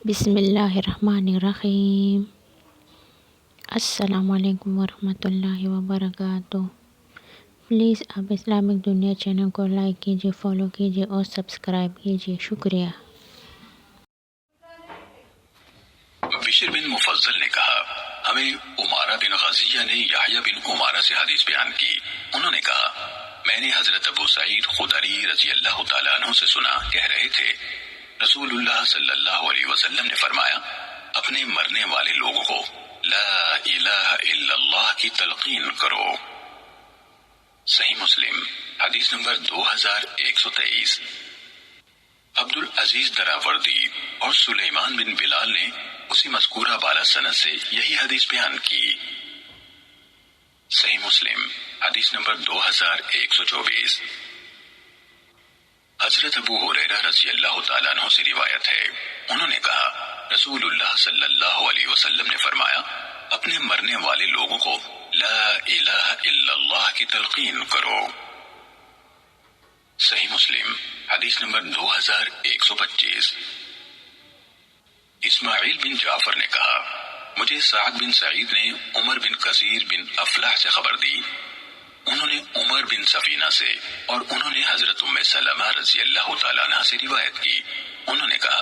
بسم اللہ الرحمن الرحیم۔ السلام علیکم ورحمۃ اللہ وبرکاتہ۔ پلیز آپ اسلامک دنیا چینل کو لائک کیجیے، فالو کیجیے اور سبسکرائب کیجیے، شکریہ۔ بشر بن مفضل نے کہا، ہمیں عمارہ بن غزیہ نے یحییٰ بن عمارہ سے حدیث بیان کی۔ انہوں نے کہا، میں نے حضرت ابو سعید خدری رضی اللہ تعالیٰ عنہ سے سنا، کہہ رہے تھے، رسول اللہ صلی اللہ علیہ وسلم نے فرمایا، اپنے مرنے والے لوگوں کو لا الہ الا اللہ کی تلقین کرو۔ صحیح مسلم حدیث نمبر 2123۔ عبد العزیز دراوردی اور سلیمان بن بلال نے اسی مذکورہ بالا سند سے یہی حدیث بیان کی۔ صحیح مسلم حدیث نمبر 2124۔ حضرت ابو ہریرہ رضی اللہ تعالیٰ عنہ سے روایت ہے، انہوں نے کہا، رسول اللہ صلی اللہ علیہ وسلم نے فرمایا، اپنے مرنے والے لوگوں کو لا الہ الا اللہ کی تلقین کرو۔ صحیح مسلم حدیث نمبر 2125۔ اسماعیل بن جعفر نے کہا، مجھے سعد بن سعید نے عمر بن کثیر بن افلاح سے خبر دی، انہوں نے عمر بن سفینہ سے اور انہوں نے حضرت ام سلمہ رضی اللہ تعالیٰ عنہ سے روایت کی۔ انہوں نے کہا،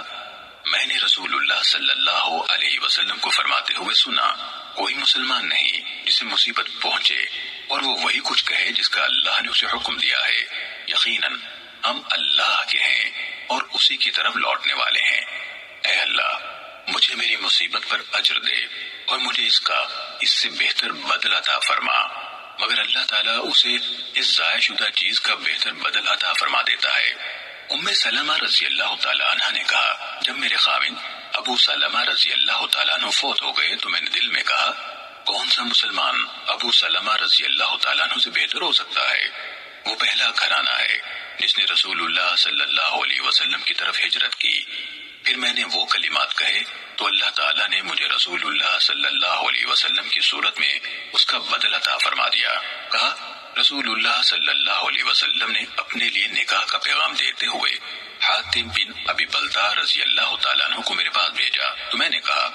میں نے رسول اللہ صلی اللہ علیہ وسلم کو فرماتے ہوئے سنا، کوئی مسلمان نہیں جسے مصیبت پہنچے اور وہ وہی کچھ کہے جس کا اللہ نے اسے حکم دیا ہے، یقیناً ہم اللہ کے ہیں اور اسی کی طرف لوٹنے والے ہیں۔ اے اللہ، مجھے میری مصیبت پر اجر دے اور مجھے اس سے بہتر بدل عطا فرما، مگر اللہ تعالیٰ اسے اس ضائع شدہ چیز کا بہتر بدل عطا فرما دیتا ہے۔ ام سلمہ رضی اللہ تعالیٰ عنہ نے کہا، جب میرے خاوند ابو سلمہ رضی اللہ تعالیٰ عنہ فوت ہو گئے تو میں نے دل میں کہا، کون سا مسلمان ابو سلمہ رضی اللہ تعالیٰ عنہ سے بہتر ہو سکتا ہے؟ وہ پہلا گھرانہ ہے جس نے رسول اللہ صلی اللہ علیہ وسلم کی طرف ہجرت کی۔ پھر میں نے وہ کلمات کہے تو اللہ تعالیٰ نے مجھے رسول اللہ صلی اللہ علیہ وسلم کی صورت میں اس کا بدل عطا فرما دیا۔ کہا، رسول اللہ صلی اللہ علیہ وسلم نے اپنے لیے نکاح کا پیغام دیتے ہوئے حاتم بن ابی بلتع رضی اللہ تعالیٰ عنہ کو میرے پاس بھیجا تو میں نے کہا،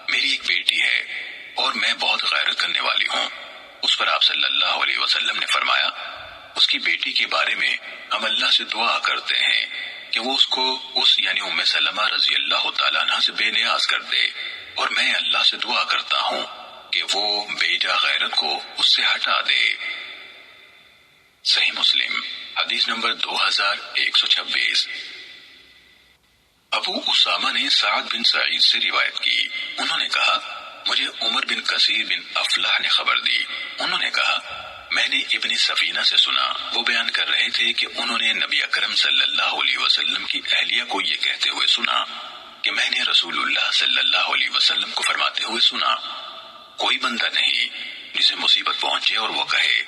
میری ایک بیٹی ہے اور میں بہت غیرت کرنے والی ہوں۔ اس پر آپ صلی اللہ علیہ وسلم نے فرمایا، اس کی بیٹی کے بارے میں ہم اللہ سے دعا کرتے ہیں کہ وہ اس یعنی ام سلمہ رضی اللہ تعالیٰ عنہ سے بے نیاز کر دے، اور میں اللہ سے دعا کرتا ہوں کہ وہ بے جا غیرت کو اس سے ہٹا دے۔ صحیح مسلم حدیث نمبر 2126۔ ابو اسامہ نے سعد بن سعید سے روایت کی، انہوں نے کہا، مجھے عمر بن کثیر بن افلاح نے خبر دی، انہوں نے کہا، میں نے ابن سفینہ سے سنا، وہ بیان کر رہے تھے کہ انہوں نے نبی اکرم صلی اللہ علیہ وسلم کی اہلیہ کو یہ کہتے ہوئے سنا کہ میں نے رسول اللہ صلی اللہ علیہ وسلم کو فرماتے ہوئے سنا، کوئی بندہ نہیں جسے مصیبت پہنچے اور وہ کہے،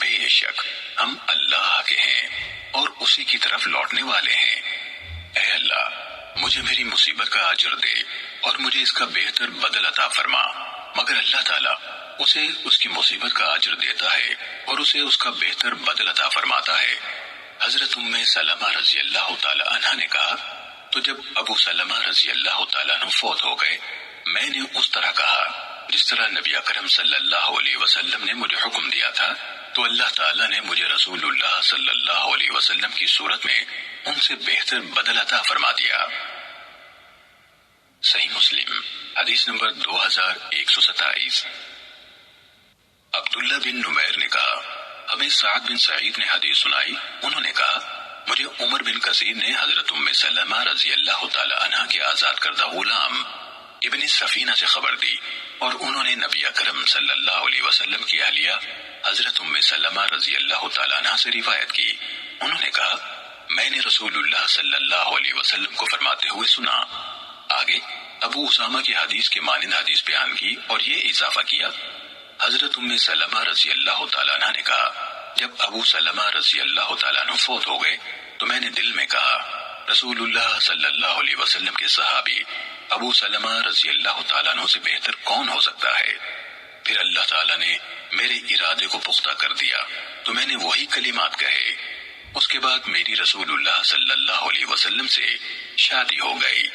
بے شک ہم اللہ کے ہیں اور اسی کی طرف لوٹنے والے ہیں۔ اے اللہ، مجھے میری مصیبت کا اجر دے اور مجھے اس کا بہتر بدل عطا فرما، مگر اللہ تعالیٰ اسے اس کی مصیبت کا اجر دیتا ہے اور اسے اس کا بہتر بدل عطا فرماتا ہے۔ حضرت ام سلمہ رضی اللہ تعالیٰ عنہ نے کہا، تو جب ابو سلمہ رضی اللہ تعالیٰ عنہ فوت ہو گئے، میں نے اس طرح کہا جس طرح نبی اکرم صلی اللہ علیہ وسلم نے مجھے حکم دیا تھا، تو اللہ تعالیٰ نے مجھے رسول اللہ صلی اللہ علیہ وسلم کی صورت میں ان سے بہتر بدل عطا فرما دیا۔ صحیح مسلم حدیث نمبر 2127۔ عبداللہ بن نمیر نے کہا، ہمیں سعد بن سعید نے حدیث سنائی، انہوں نے کہا، مجھے عمر بن کثیر نے حضرت ام سلمہ رضی اللہ تعالی عنہ کے آزاد کردہ غلام ابن سفینہ سے خبر دی، اور انہوں نے نبی اکرم صلی اللہ علیہ وسلم کی اہلیہ حضرت ام سلمہ رضی اللہ تعالی عنہ سے روایت کی۔ انہوں نے کہا، میں نے رسول اللہ صلی اللہ علیہ وسلم کو فرماتے ہوئے سنا۔ آگے ابو اسامہ کی حدیث کے مانند حدیث بیان کی اور یہ اضافہ کیا، حضرت ام سلمہ رضی اللہ تعالیٰ عنہ نے کہا، جب ابو سلمہ رضی اللہ تعالیٰ عنہ فوت ہو گئے تو میں نے دل میں کہا، رسول اللہ صلی اللہ علیہ وسلم کے صحابی ابو سلمہ رضی اللہ تعالیٰ عنہ سے بہتر کون ہو سکتا ہے؟ پھر اللہ تعالیٰ نے میرے ارادے کو پختہ کر دیا تو میں نے وہی کلمات کہے، اس کے بعد میری رسول اللہ صلی اللہ علیہ وسلم سے شادی ہو گئی۔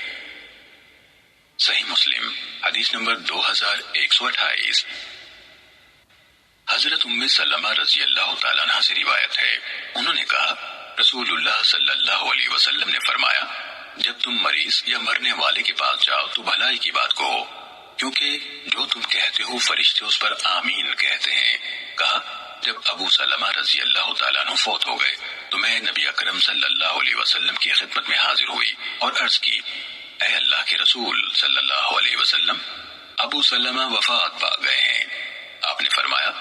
مسلم حدیث نمبر 2128۔ حضرت ام سلمہ رضی اللہ تعالیٰ عنہ سے روایت ہے، انہوں نے کہا رسول اللہ صلی اللہ علیہ وسلم نے فرمایا، جب تم مریض یا مرنے والے کے پاس جاؤ تو بھلائی کی بات کہو، کیونکہ جو تم کہتے ہو فرشتے اس پر آمین کہتے ہیں۔ کہا جب ابو سلمہ رضی اللہ تعالیٰ عنہ فوت ہو گئے تو میں نبی اکرم صلی اللہ علیہ وسلم کی خدمت میں حاضر ہوئی اور عرض کی، اے اللہ کے رسول صلی اللہ علیہ وسلم، ابو سلمہ وفات پا گئے ہیں۔ آپ نے فرمایا،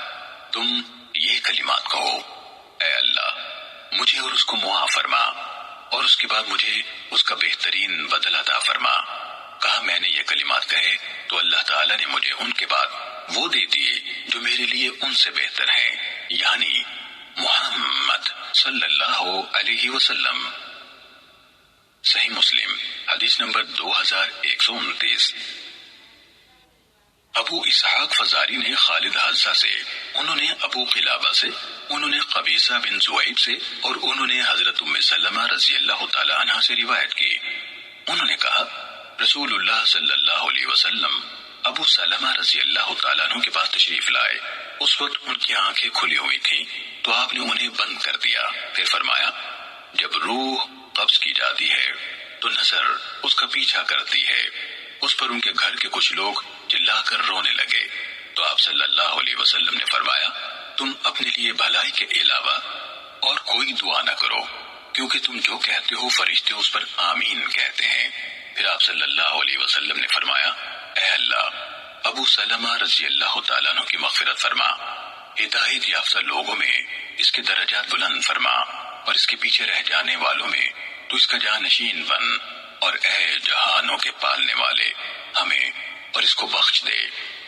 تم یہ کلمات کہو، اے اللہ مجھے اور اس کو معاف فرما، اور اس کے بعد مجھے اس کا بہترین بدلہ عطا فرما۔ کہا میں نے یہ کلمات کہے تو اللہ تعالیٰ نے مجھے ان کے بعد وہ دے دیے جو میرے لیے ان سے بہتر ہیں، یعنی محمد صلی اللہ علیہ وسلم۔ صحیح مسلم حدیث نمبر 2129۔ ابو اسحاق فزاری نے خالد حذا سے، انہوں نے ابو قلابہ سے، انہوں نے قبیصہ بن زویب سے، اور انہوں نے حضرت ام سلمہ رضی اللہ تعالی عنہ سے روایت کی۔ انہوں نے کہا رسول اللہ صلی اللہ علیہ وسلم ابو سلمہ رضی اللہ تعالیٰ عنہ کے پاس تشریف لائے۔ اس وقت ان کی آنکھیں کھلی ہوئی تھیں تو آپ نے انہیں بند کر دیا، پھر فرمایا، جب روح قبض کی جاتی ہے تو نظر اس کا پیچھا کرتی ہے۔ اس پر ان کے گھر کے کچھ لوگ چلا کر رونے لگے تو آپ صلی اللہ علیہ وسلم نے فرمایا، تم اپنے لیے بھلائی کے علاوہ اور کوئی دعا نہ کرو، کیونکہ تم جو کہتے ہو فرشتے اس پر آمین کہتے ہیں۔ پھر آپ صلی اللہ علیہ وسلم نے فرمایا، اے اللہ ابو سلمہ رضی اللہ تعالیٰ عنہ کی مغفرت فرما، ہدایت یافتہ لوگوں میں اس کے درجات بلند فرما، اور اس کے پیچھے رہ جانے والوں میں تو اس کا جانشین بن، اور اے جہانوں کے پالنے والے ہمیں اور اس کو بخش دے،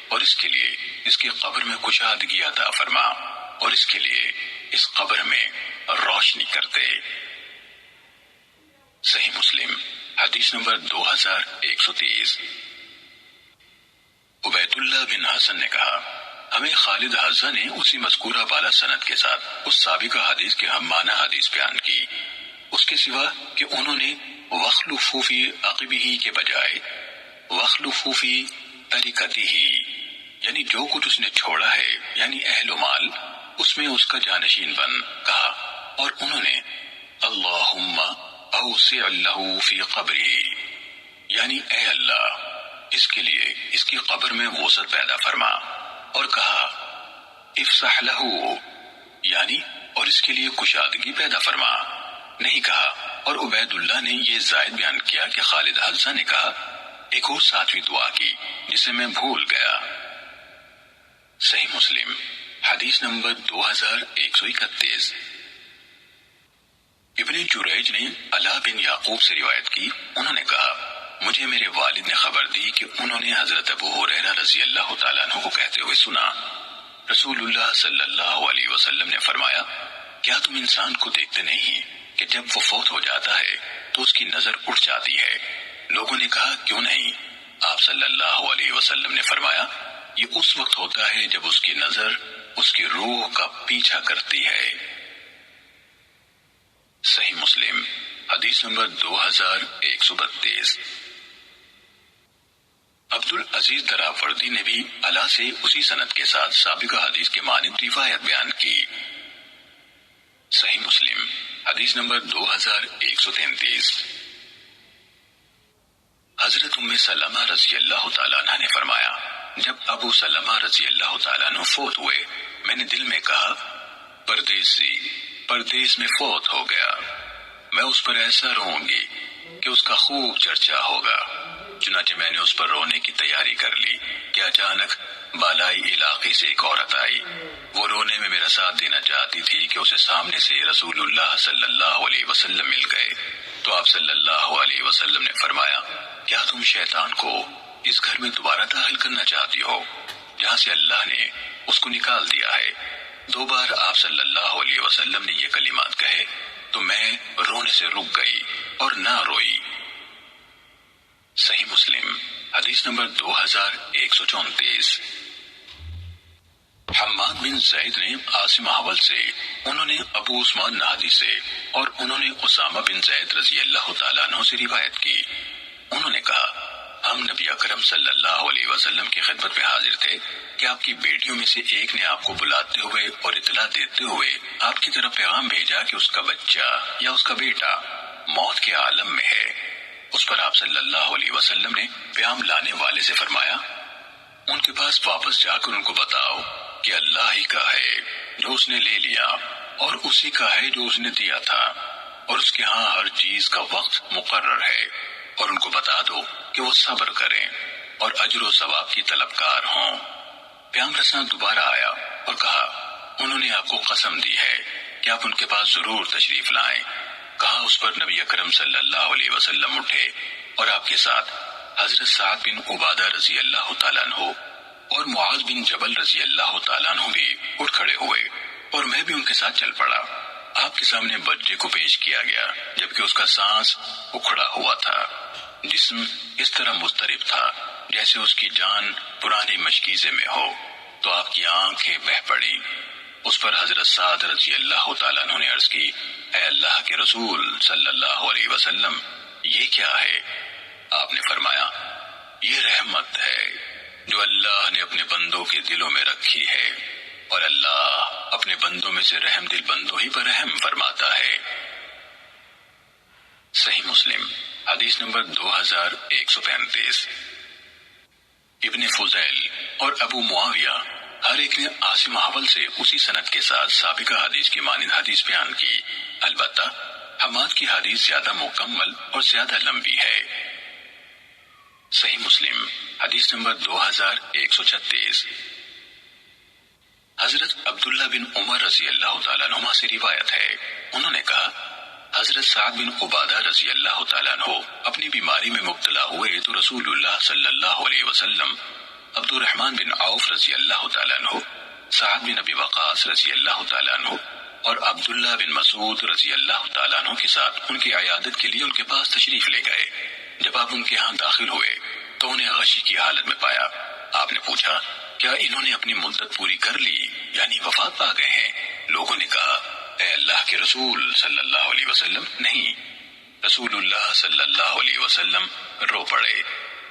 اور اس کے لیے اس کی قبر میں کشادگی عطا فرما، اور اس کے لیے اس قبر میں روشنی کر دے۔ صحیح مسلم حدیث نمبر 2130۔ عبید اللہ بن حسن نے کہا، ہمیں خالد حذا نے اسی مذکورہ بالا سند کے ساتھ اس سابقہ حدیث کے ہم معنی حدیث بیان کی، اس کے سوا کہ انہوں نے وَخْلُفُوا فِي عَقِبِهِ کے بجائے وَخْلُفُوا فِي تَرِكَتِهِ، یعنی جو کچھ اس نے چھوڑا ہے یعنی اہل و مال، اس میں اس کا جانشین بن کہا، اور انہوں نے اللہم اوسع لہ فی قبرہ، یعنی اے اللہ اس کے لیے اس کی قبر میں وسعت پیدا فرما، اور کہا افسح لہ، یعنی اور اس کے لیے کشادگی پیدا فرما، نہیں کہا۔ اور عبید اللہ نے یہ زائد بیان کیا کہ خالد حذا نے کہا ایک اور ساتویں دعا کی جسے میں بھول گیا۔ صحیح مسلم حدیث نمبر 2131۔ ابن جریج نے علا بن یعقوب سے روایت کی، انہوں نے کہا مجھے میرے والد نے خبر دی کہ انہوں نے حضرت ابو ہریرہ رضی اللہ تعالیٰ عنہ کو کہتے ہوئے سنا، رسول اللہ صلی اللہ علیہ وسلم نے فرمایا، کیا تم انسان کو دیکھتے نہیں کہ جب وہ فوت ہو جاتا ہے تو اس کی نظر اٹھ جاتی ہے؟ لوگوں نے کہا کیوں نہیں؟ آپ صلی اللہ علیہ وسلم نے فرمایا، یہ اس وقت ہوتا ہے جب اس کی نظر اس کی روح کا پیچھا کرتی ہے۔ صحیح مسلم حدیث نمبر 2132۔ عبد العزیز دراوردی نے بھی علا سے اسی سند کے ساتھ سابقہ حدیث کے مانند روایت بیان کی۔ صحیح مسلم حدیث نمبر 2133۔ حضرت ام سلمہ رضی اللہ تعالیٰ عنہ نے فرمایا، جب ابو سلمہ رضی اللہ تعالیٰ عنہ فوت ہوئے میں نے دل میں کہا پردیسی پردیس میں فوت ہو گیا، میں اس پر ایسا روں گی کہ اس کا خوب چرچا ہوگا۔ چنانچہ میں نے اس پر رونے کی تیاری کر لی کہ اچانک بالائی علاقے سے ایک عورت آئی، وہ رونے میں میرا ساتھ دینا چاہتی تھی کہ اسے سامنے سے رسول اللہ صلی اللہ علیہ وسلم مل گئے تو آپ صلی اللہ علیہ وسلم نے فرمایا، کیا تم شیطان کو اس گھر میں دوبارہ داخل کرنا چاہتی ہو جہاں سے اللہ نے اس کو نکال دیا ہے؟ 2 بار آپ صلی اللہ علیہ وسلم نے یہ کلمات کہے تو میں رونے سے رک گئی اور نہ روئی۔ صحیح مسلم حدیث نمبر 2134۔ حماد بن زید نے عاصم احول سے، انہوں نے ابو عثمان نہدی سے، اور انہوں نے اسامہ بن زید رضی اللہ تعالیٰ عنہ سے روایت کی، انہوں نے کہا ہم نبی اکرم صلی اللہ علیہ وسلم کی خدمت میں حاضر تھے کہ آپ کی بیٹیوں میں سے ایک نے آپ کو بلاتے ہوئے اور اطلاع دیتے ہوئے آپ کی طرف پیغام بھیجا کہ اس کا بچہ یا اس کا بیٹا موت کے عالم میں ہے۔ اس پر آپ صلی اللہ علیہ وسلم نے پیغام لانے والے سے فرمایا، ان کے پاس واپس جا کر ان کو بتاؤ کہ اللہ ہی کا ہے جو اس نے لے لیا اور اسی کا ہے جو اس نے دیا تھا، اور اس کے ہاں ہر چیز کا وقت مقرر ہے، اور ان کو بتا دو کہ وہ صبر کریں اور اجر و ثواب کی طلبکار ہوں۔ پیغام رساں دوبارہ آیا اور کہا، انہوں نے آپ کو قسم دی ہے کہ آپ ان کے پاس ضرور تشریف لائیں۔ کہا اس پر نبی اکرم صلی اللہ علیہ وسلم اٹھے اور آپ کے ساتھ حضرت سعد بن عبادہ رضی اللہ تعالیٰ عنہ اور معاذ بن جبل رضی اللہ تعالیٰ عنہ بھی اٹھ کھڑے ہوئے اور میں بھی ان کے ساتھ چل پڑا۔ آپ کے سامنے بچے کو پیش کیا گیا جبکہ اس کا سانس اکھڑا ہوا تھا، جسم اس طرح مضطرب تھا جیسے اس کی جان پرانی مشکیزے میں ہو، تو آپ کی آنکھیں بہہ پڑی۔ اس پر حضرت سعد رضی اللہ تعالیٰ عنہ نے عرض کی، اے اللہ کے رسول صلی اللہ علیہ وسلم، یہ کیا ہے؟ آپ نے فرمایا، یہ رحمت ہے جو اللہ نے اپنے بندوں کے دلوں میں رکھی ہے، اور اللہ اپنے بندوں میں سے رحم دل بندوں ہی پر رحم فرماتا ہے۔ صحیح مسلم حدیث نمبر 2135۔ ابن فضیل اور ابو معاویہ ہر ایک نے عاصم حول سے اسی سند کے ساتھ سابقہ حدیث کی مانند حدیث بیان کی، البتہ حماد کی حدیث زیادہ مکمل اور زیادہ لمبی ہے۔ صحیح مسلم حدیث نمبر 2136۔ حضرت عبداللہ بن عمر رضی اللہ تعالیٰ عنہما سے روایت ہے، انہوں نے کہا، حضرت سعد بن عبادہ رضی اللہ تعالیٰ عنہ اپنی بیماری میں مبتلا ہوئے تو رسول اللہ صلی اللہ علیہ وسلم عبد الرحمن بن عوف رضی اللہ تعالیٰ عنہ، سعد بن ابی وقاص رضی اللہ تعالیٰ عنہ اور عبداللہ بن مسعود رضی اللہ تعالیٰ عنہ کے ساتھ ان کی عیادت کے لیے ان کے پاس تشریف لے گئے۔ جب آپ ان کے ہاں داخل ہوئے تو انہیں غشی کی حالت میں پایا۔ آپ نے پوچھا، کیا انہوں نے اپنی مدت پوری کر لی یعنی وفات پا گئے ہیں؟ لوگوں نے کہا، اے اللہ کے رسول صلی اللہ علیہ وسلم، نہیں۔ رسول اللہ صلی اللہ علیہ وسلم رو پڑے۔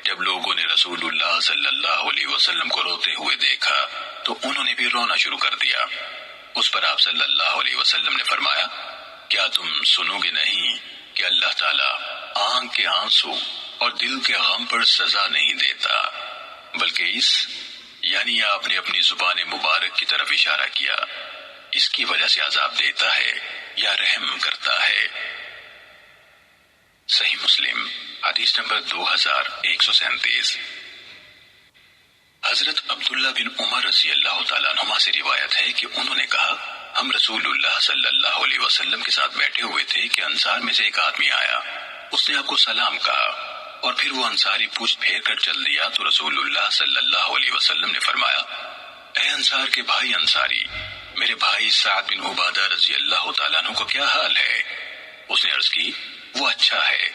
جب لوگوں نے رسول اللہ صلی اللہ علیہ وسلم کو روتے ہوئے دیکھا تو انہوں نے بھی رونا شروع کر دیا۔ اس پر آپ صلی اللہ علیہ وسلم نے فرمایا، کیا تم سنو گے نہیں کہ اللہ تعالیٰ آنکھ کے آنسو اور دل کے غم پر سزا نہیں دیتا، بلکہ اس یعنی آپ نے اپنی زبان مبارک کی طرف اشارہ کیا، اس کی وجہ سے عذاب دیتا ہے یا رحم کرتا ہے۔ صحیح مسلم حدیث نمبر 2137۔ حضرت عبداللہ بن عمر رضی اللہ تعالیٰ عنہما سے روایت ہے کہ انہوں نے کہا، ہم رسول اللہ صلی اللہ علیہ وسلم کے ساتھ بیٹھے ہوئے تھے کہ انصار میں سے ایک آدمی آیا، اس نے آپ کو سلام کہا اور پھر وہ انصاری پوچھ پھیر کر چل دیا تو رسول اللہ صلی اللہ علیہ وسلم نے فرمایا، اے انصار کے بھائی انصاری، میرے بھائی سعد بن عبادہ رضی اللہ تعالیٰ عنہ کو کیا حال ہے؟ اس نے عرض کی، وہ اچھا ہے۔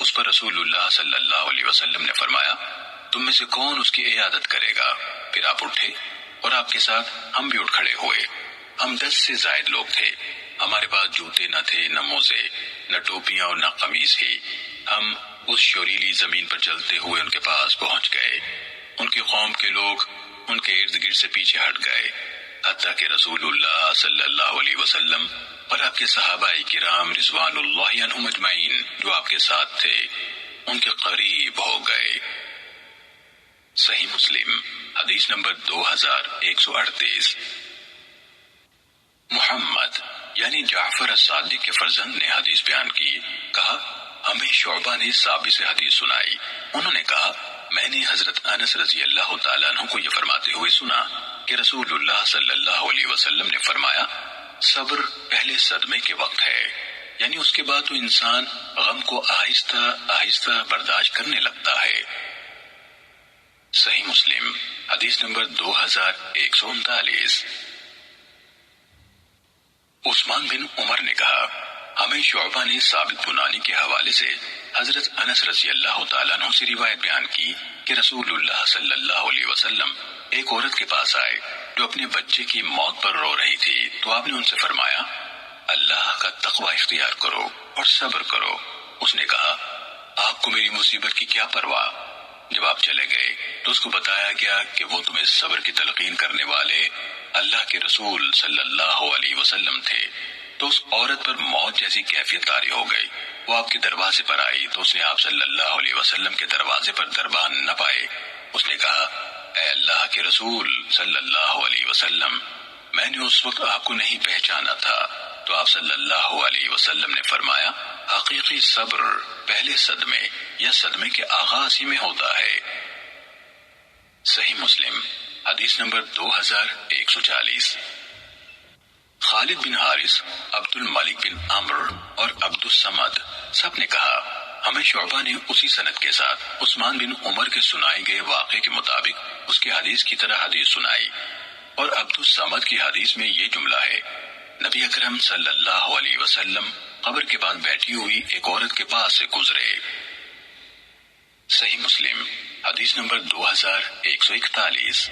اس پر رسول اللہ صلی اللہ علیہ وسلم نے فرمایا، تم میں سے کون اس کی عیادت کرے گا؟ پھر آپ اٹھے اور آپ کے ساتھ ہم بھی اٹھ کھڑے ہوئے۔ ہم 10 سے زائد لوگ تھے، ہمارے پاس جوتے نہ تھے نہ موزے نہ ٹوپیاں اور نہ قمیص ہی۔ ہم اس شوریلی زمین پر چلتے ہوئے ان کے پاس پہنچ گئے۔ ان کی قوم کے لوگ ان کے ارد گرد سے پیچھے ہٹ گئے، حتیٰ کہ رسول اللہ صلی اللہ علیہ وسلم اور آپ کے صحابہ کرام رضوان اللہ عنہم اجمعین جو آپ کے ساتھ تھے ان کے قریب ہو گئے۔ صحیح مسلم حدیث نمبر 2138۔ محمد یعنی جعفر الصادق کے فرزند نے حدیث بیان کی، کہا، ہمیں شعبہ نے ثابت سے حدیث سنائی۔ انہوں نے کہا، میں نے حضرت انس رضی اللہ تعالیٰ عنہ کو یہ فرماتے ہوئے سنا کہ رسول اللہ صلی اللہ علیہ وسلم نے فرمایا، صبر پہلے صدمے کے وقت ہے، یعنی اس کے بعد تو انسان غم کو آہستہ آہستہ برداشت کرنے لگتا ہے۔ صحیح مسلم حدیث نمبر 2139۔ عثمان بن عمر نے کہا، ہمیں شعبہ نے ثابت بنانی کے حوالے سے حضرت انس رضی اللہ تعالیٰ عنہ سے روایت بیان کی کہ رسول اللہ صلی اللہ علیہ وسلم ایک عورت کے پاس آئے جو اپنے بچے کی موت پر رو رہی تھی، تو آپ نے ان سے فرمایا، اللہ کا تقوی اختیار کرو اور صبر کرو۔ اس نے کہا، آپ کو میری مصیبت کی کیا پرواہ؟ جب آپ چلے گئے تو اس کو بتایا گیا کہ وہ تمہیں صبر کی تلقین کرنے والے اللہ کے رسول صلی اللہ علیہ وسلم تھے۔ تو اس عورت پر موت جیسی کیفیت طاری ہو گئی۔ وہ آپ کے دروازے پر آئی تو اس نے آپ صلی اللہ علیہ وسلم کے دروازے پر دربان نہ پائے۔ اس نے کہا، اے اللہ کے رسول صلی اللہ علیہ وسلم، میں نے اس وقت آپ کو نہیں پہچانا تھا۔ تو آپ صلی اللہ علیہ وسلم نے فرمایا، حقیقی صبر پہلے صدمے یا صدمے کے آغاز ہی میں ہوتا ہے۔ صحیح مسلم حدیث نمبر 2140۔ خالد بن حارث، عبد الملک بن عمرو اور عبد الصمد سب نے کہا، ہمیں شعبہ نے اسی سند کے ساتھ عثمان بن عمر کے سنائے گئے واقعے کے مطابق اس کی حدیث کی طرح حدیث سنائی، اور عبد الصمد کی حدیث میں یہ جملہ ہے، نبی اکرم صلی اللہ علیہ وسلم قبر کے پاس بیٹھی ہوئی ایک عورت کے پاس سے گزرے۔ صحیح مسلم حدیث نمبر 2141۔